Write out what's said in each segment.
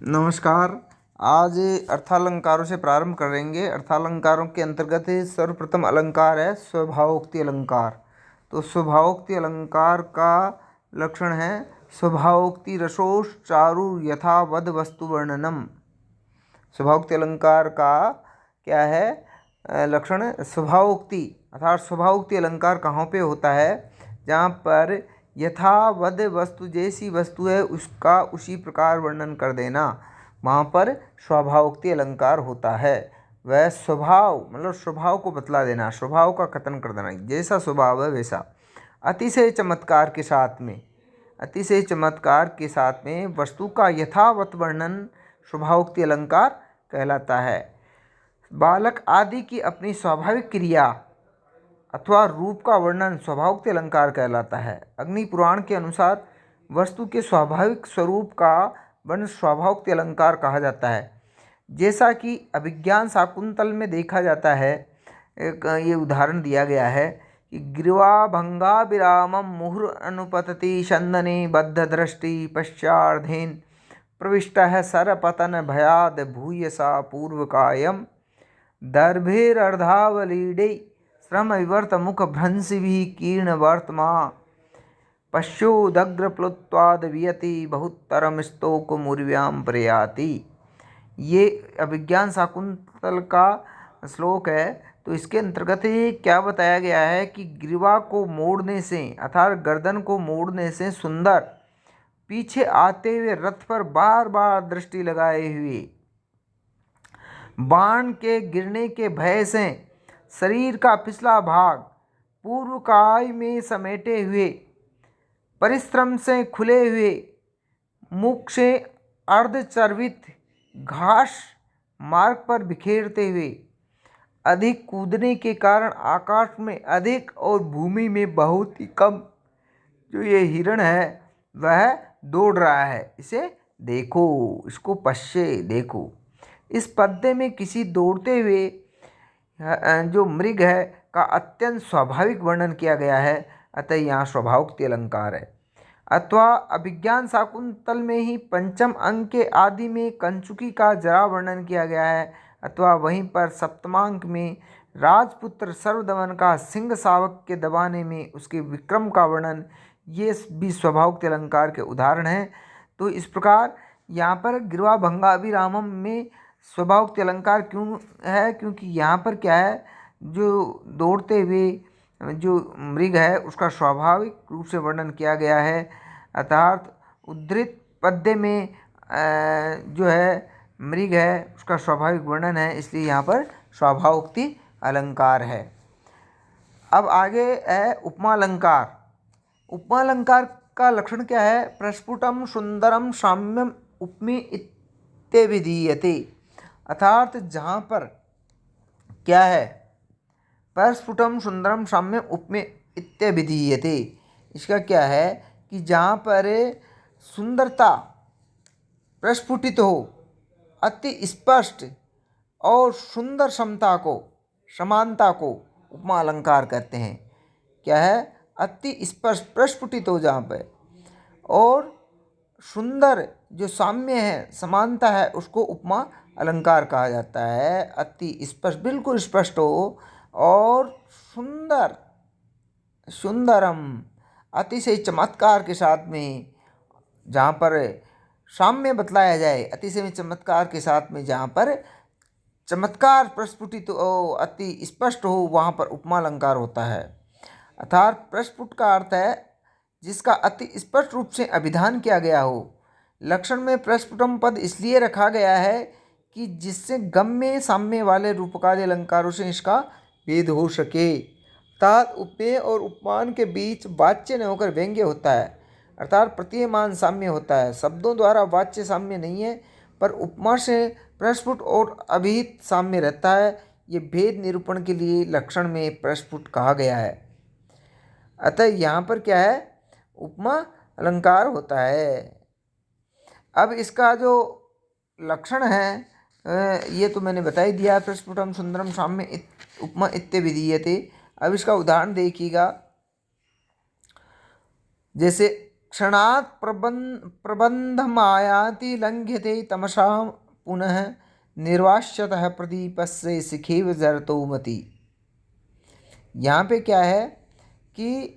नमस्कार। आज अर्थालंकारों से प्रारंभ करेंगे। अर्थालंकारों के अंतर्गत सर्वप्रथम अलंकार है स्वभावोक्ति अलंकार। तो स्वभावोक्ति अलंकार का लक्षण है स्वभावोक्ति रसोश चारु यथावद वस्तु वर्णनम। स्वभावोक्ति अलंकार का क्या है लक्षण? स्वभावोक्ति अर्थात स्वभावोक्ति अलंकार कहाँ पे होता है? जहाँ पर यथावद वस्तु, जैसी वस्तु है उसका उसी प्रकार वर्णन कर देना, वहाँ पर स्वभावोक्ति अलंकार होता है। वह स्वभाव मतलब स्वभाव को बतला देना, स्वभाव का कथन कर देना, जैसा स्वभाव है वैसा। अतिशय चमत्कार के साथ में, अतिशय चमत्कार के साथ में वस्तु का यथावत वर्णन स्वभावोक्ति अलंकार कहलाता है। बालक आदि की अपनी स्वाभाविक क्रिया अथवा रूप का वर्णन स्वभावोक्ति अलंकार कहलाता है। अग्नि पुराण के अनुसार वस्तु के स्वाभाविक स्वरूप का वर्णन स्वभावोक्ति अलंकार कहा जाता है। जैसा कि अभिज्ञान शाकुंतल में देखा जाता है, एक ये उदाहरण दिया गया है कि ग्रीवा भंगा विरामम मुहुर अनुपतति चंदने बद्ध दृष्टि पश्चार्धेन प्रविष्टः सरपतन भयाद भूयसा पूर्वकायम दर्भेरर्धावलीडे श्रम विवर्त मुख भ्रंशिभिः कीर्ण वर्तमा पश्योदग्र प्लुत्वाद वियति बहुतरम स्तोक मुर्व्याम प्रयाति। ये अभिज्ञान शाकुंतल का श्लोक है। तो इसके अंतर्गत ये क्या बताया गया है कि ग्रीवा को मोड़ने से अर्थात गर्दन को मोड़ने से सुंदर पीछे आते हुए रथ पर बार बार दृष्टि लगाए हुए बाण के गिरने के भय से शरीर का पिछला भाग पूर्वकाय में समेटे हुए परिश्रम से खुले हुए मुख से अर्धचर्वित घास मार्ग पर बिखेरते हुए अधिक कूदने के कारण आकाश में अधिक और भूमि में बहुत ही कम जो ये हिरण है वह दौड़ रहा है, इसे देखो, इसको पश्चे देखो। इस पद्य में किसी दौड़ते हुए जो मृग है का अत्यंत स्वाभाविक वर्णन किया गया है, अतः यहाँ स्वभावोक्ति अलंकार है। अथवा अभिज्ञान शाकुंतल में ही पंचम अंक के आदि में कंचुकी का जरा वर्णन किया गया है, अथवा वहीं पर सप्तमांक में राजपुत्र सर्वदमन का सिंह शावक के दबाने में उसके विक्रम का वर्णन, ये भी स्वभावोक्ति अलंकार के उदाहरण हैं। तो इस प्रकार यहाँ पर गिरवा भंगा अभिरामम में स्वभावोक्ति अलंकार क्यों है? क्योंकि यहाँ पर क्या है, जो दौड़ते हुए जो मृग है उसका स्वाभाविक रूप से वर्णन किया गया है, अर्थात उद्धृत पद्य में जो है मृग है उसका स्वाभाविक वर्णन है, इसलिए यहाँ पर स्वभावोक्ति अलंकार है। अब आगे है उपमा अलंकार। उपमा अलंकार का लक्षण क्या है? प्रस्फुटम सुंदरम साम्यम उपमे इत्यभिधीयते। अर्थात जहाँ पर क्या है, प्रस्फुटम सुंदरम साम्य उपमे इत्यभिधीयते, इसका क्या है कि जहाँ पर सुंदरता प्रस्फुटित हो, अति स्पष्ट और सुंदर समता को, समानता को उपमा अलंकार कहते हैं। क्या है? अति स्पष्ट प्रस्फुटित हो जहाँ पे, और सुंदर जो साम्य है, समानता है, उसको उपमा अलंकार कहा जाता है। अति स्पष्ट, बिल्कुल स्पष्ट हो, और सुंदर, सुंदरम अतिशय चमत्कार के साथ में, जहाँ पर साम्य बतलाया जाए, अतिशय चमत्कार के साथ में जहाँ पर चमत्कार प्रस्फुटित हो, अति स्पष्ट हो, वहाँ पर उपमा अलंकार होता है। अर्थात प्रस्फुट का अर्थ है जिसका अति स्पष्ट रूप से अभिधान किया गया हो। लक्षण में प्रस्फुटम पद इसलिए रखा गया है कि जिससे गम्य साम्य वाले रूपकादि अलंकारों से इसका भेद हो सके। अर्थात उपमेय और उपमान के बीच वाच्य न होकर व्यंग्य होता है, अर्थात प्रतीयमान साम्य होता है। शब्दों द्वारा वाच्य साम्य नहीं है, पर उपमा से प्रस्फुट और अभिहित साम्य रहता है। ये भेद निरूपण के लिए लक्षण में प्रस्फुट कहा गया है। अतः यहाँ पर क्या है, उपमा अलंकार होता है। अब इसका जो लक्षण है ये तो मैंने बता ही दिया, प्रस्फुटम सुंदरम साम्य उपमा इत्यभिधीयते। अब इसका उदाहरण देखिएगा, जैसे क्षणात् प्रबंधमायाति लंघ्यते तमसा पुनः निर्वास्यतः प्रदीपस्य शिखेव जरतो मति। यहाँ पे क्या है कि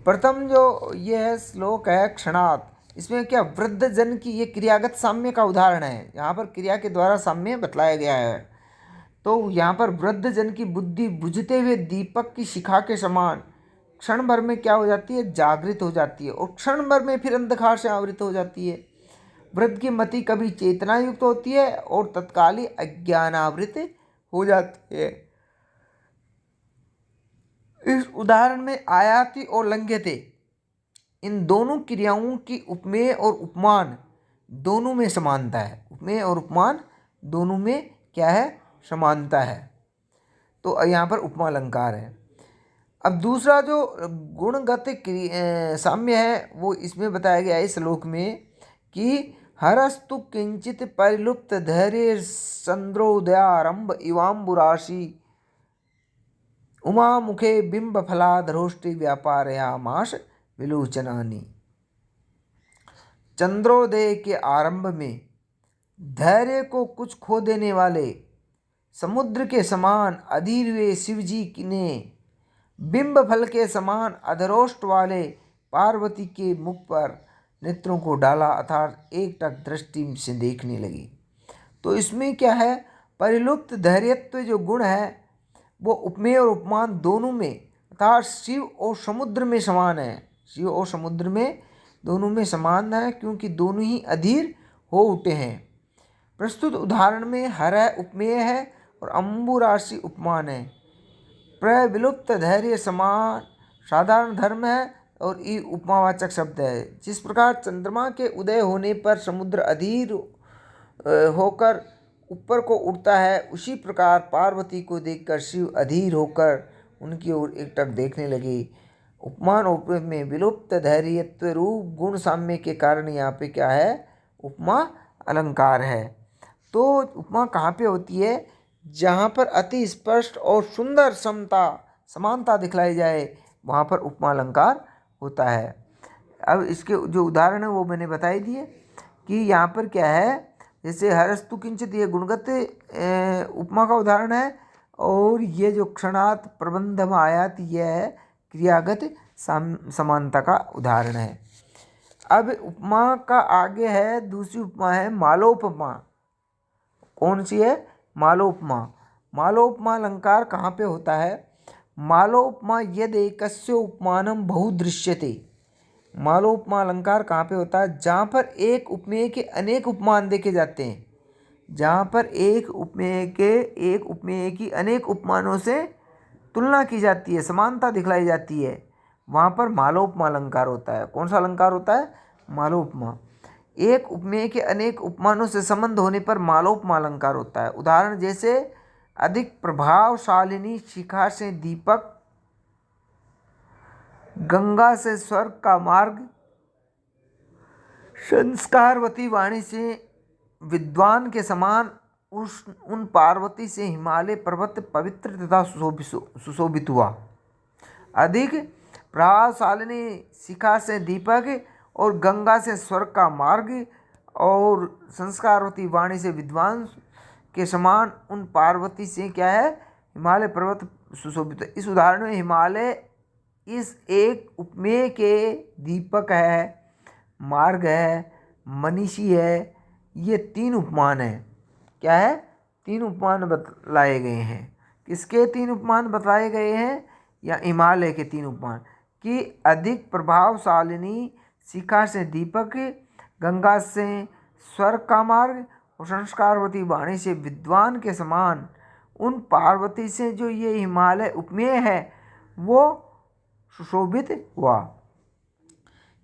प्रथम जो ये है श्लोक है क्षणात्, इसमें क्या वृद्ध जन की ये क्रियागत साम्य का उदाहरण है। यहाँ पर क्रिया के द्वारा साम्य बतलाया गया है। तो यहाँ पर वृद्ध जन की बुद्धि बुझते हुए दीपक की शिखा के समान क्षण भर में क्या हो जाती है, जागृत हो जाती है, और क्षण भर में फिर अंधकार से आवृत हो जाती है। वृद्ध की मति कभी चेतना युक्त होती है और तत्काल ही अज्ञानावृत हो जाती है। इस उदाहरण में आयाति और लंघ्यते, इन दोनों क्रियाओं की उपमेय और उपमान दोनों में समानता है। उपमेय और उपमान दोनों में क्या है, समानता है। तो यहाँ पर उपमा अलंकार है। अब दूसरा जो गुणगत साम्य है वो इसमें बताया गया है श्लोक में कि हरस्तु किंचित परिलुप्त धैर्य चंद्रोदयारंभ इवाम्बुराशि उमा मुखे बिंब फलाधरोष्टि व्यापारयामाश विलोचनानि। चंद्रोदय के आरंभ में धैर्य को कुछ खो देने वाले समुद्र के समान अधीर हुए शिवजी ने बिंब फल के समान अधरोष्ट वाले पार्वती के मुख पर नेत्रों को डाला, अर्थात एकटक दृष्टि से देखने लगी। तो इसमें क्या है, परिलुप्त धैर्यत्व जो गुण है वो उपमेय और उपमान दोनों में, अर्थात शिव और समुद्र में समान है। शिव और समुद्र में दोनों में समान है, क्योंकि दोनों ही अधीर हो उठे हैं। प्रस्तुत उदाहरण में हर उपमेय है और अम्बुराशि उपमान है। प्रविलुप्त धैर्य समान साधारण धर्म है और ई उपमावाचक शब्द है। जिस प्रकार चंद्रमा के उदय होने पर समुद्र अधीर होकर ऊपर को उठता है, उसी प्रकार पार्वती को देखकर शिव अधीर होकर उनकी ओर एकटक देखने लगे। उपमान उपमेय में विलुप्त धैर्यत्व रूप गुण साम्य के कारण यहाँ पे क्या है, उपमा अलंकार है। तो उपमा कहाँ पे होती है, जहाँ पर अति स्पष्ट और सुंदर समानता दिखलाई जाए, वहाँ पर उपमा अलंकार होता है। अब इसके जो उदाहरण है वो मैंने बताई दिए कि यहाँ पर क्या है, जैसे हरस्तु किंचित ये गुणगत उपमा का उदाहरण है, और ये जो क्षणात् प्रबंधम आयात यह है क्रियागत समानता का उदाहरण है। अब उपमा का आगे है दूसरी उपमा है मालोपमा। कौन सी है, मालोपमा। मालोपमा अलंकार कहाँ पे होता है, मालोपमा यदि कस्य उपमानम बहु दृश्यते। मालोपमा अलंकार कहाँ पे होता है, जहाँ पर एक उपमेय के अनेक उपमान देखे जाते हैं। जहाँ पर एक उपमेय की अनेक उपमानों से तुलना की जाती है, समानता दिखलाई जाती है, वहाँ पर मालोपमा अलंकार होता है। कौन सा अलंकार होता है, मालोपमा। एक उपमेय के अनेक उपमानों से संबंध होने पर मालोपमा अलंकार होता है। उदाहरण जैसे अधिक प्रभावशालिनी शिखा से दीपक, गंगा से स्वर्ग का मार्ग, संस्कारवती वाणी से विद्वान के समान उन पार्वती से हिमालय पर्वत पवित्र तथा सुशोभित हुआ। अधिक प्रभावशालिनी शिखा से दीपक और गंगा से स्वर्ग का मार्ग और संस्कारवती वाणी से विद्वान के समान उन पार्वती से क्या है, हिमालय पर्वत सुशोभित। इस उदाहरण में हिमालय इस एक उपमेय के दीपक है, मार्ग है, मनीषी है, ये तीन उपमान है। क्या है, तीन उपमान बतलाए गए हैं। किसके तीन उपमान बताए गए हैं, या हिमालय के तीन उपमान कि अधिक प्रभावशालिनी शिखा से दीपक, गंगा से स्वर्ग का मार्ग और संस्कारवती वाणी से विद्वान के समान उन पार्वती से जो ये हिमालय उपमेय है वो सुशोभित हुआ।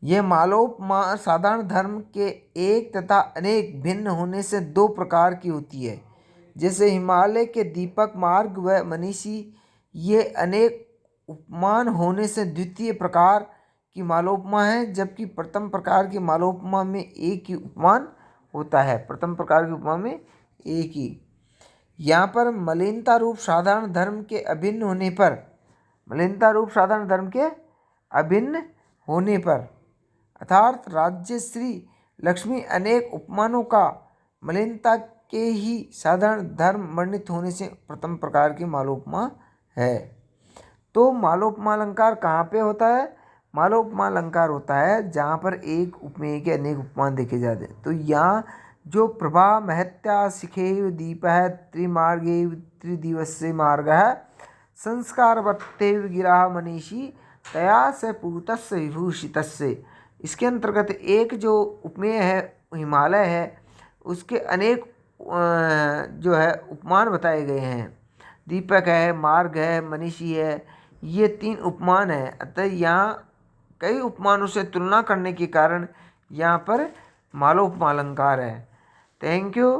यह मालोपमा साधारण धर्म के एक तथा अनेक भिन्न होने से दो प्रकार की होती है। जैसे हिमालय के दीपक, मार्ग व मनीषी ये अनेक उपमान होने से द्वितीय प्रकार की मालोपमा है, जबकि प्रथम प्रकार की मालोपमा में एक ही उपमान होता है। प्रथम प्रकार की उपमा में एक ही। यहाँ पर मलिनता रूप साधारण धर्म के अभिन्न होने पर, मलिनता रूप साधारण धर्म के अभिन्न होने पर, अर्थात राज्य श्री लक्ष्मी अनेक उपमानों का मलिनता के ही साधारण धर्म वर्णित होने से प्रथम प्रकार की मालोपमा है। तो मालोपमा अलंकार कहाँ पे होता है? मालोपमा अलंकार होता है जहाँ पर एक उपमेय के अनेक उपमान देखे जाते हैं। तो यहाँ जो प्रभा महत्या शिखेव दीप है त्रिमार्गे त्रिदिवस्य मार्ग है संस्कारवत्तेव गिरा मनीषी तया से पूतस्य विभूषितस्य। इसके अंतर्गत एक जो उपमेय है हिमालय है उसके अनेक जो है उपमान बताए गए हैं। दीपक है, मार्ग है, मनीषी है, ये 3 उपमान हैं। अतः यहाँ कई उपमानों से तुलना करने के कारण यहाँ पर मालोपमा अलंकार है। Thank you.